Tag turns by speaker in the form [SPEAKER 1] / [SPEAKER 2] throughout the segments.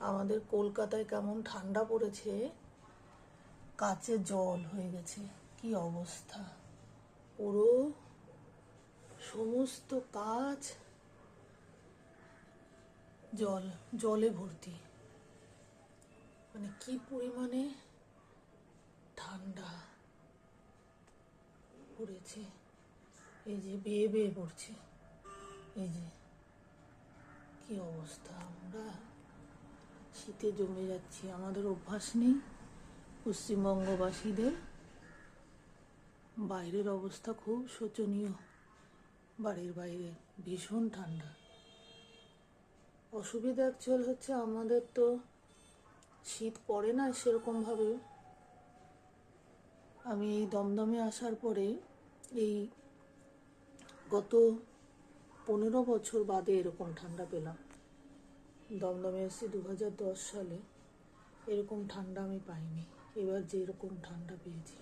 [SPEAKER 1] আমাদের কলকাতায় কেমন ঠান্ডা পড়েছে, কাচে জল হয়ে গেছে। কি অবস্থা, পুরো সমস্ত কাচ জলে ভর্তি। মানে কি পরিমাণে ঠান্ডা পড়েছে, এই যে বেয়ে বেয়ে পড়ছে। এই যে কি অবস্থা, আমরা শীতে জমে যাচ্ছি। আমাদের অভ্যাস নেই পশ্চিমবঙ্গবাসীদের। বাইরের অবস্থা খুব শোচনীয়, বাড়ির বাইরে ভীষণ ঠান্ডা। অসুবিধা অ্যাকচুয়াল হচ্ছে আমাদের তো শীত পড়ে না সেরকমভাবে। আমি এই দমদমে আসার পরে এই গত 15 বছর বাদে এরকম ঠান্ডা পেলাম। দমদমে এসেছি 2010 সালে, এরকম ঠান্ডা আমি পাইনি। এবার যে এরকম ঠান্ডা পেয়েছি,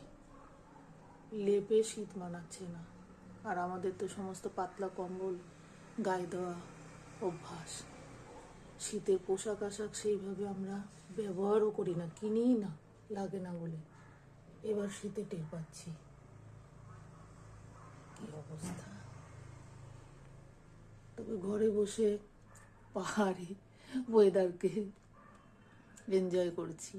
[SPEAKER 1] লেপে শীত মানাচ্ছে না। আর আমাদের তো সমস্ত পাতলা কম্বল গায়ে দেওয়া অভ্যাস। শীতের পোশাক আশাক সেইভাবে আমরা ব্যবহারও করি না, কিনিই না, লাগে না বলে। এবার শীতে টের পাচ্ছি। কি অবস্থা। তবে ঘরে বসে পাহাড়ে ওয়েদারকে এনজয় করছি।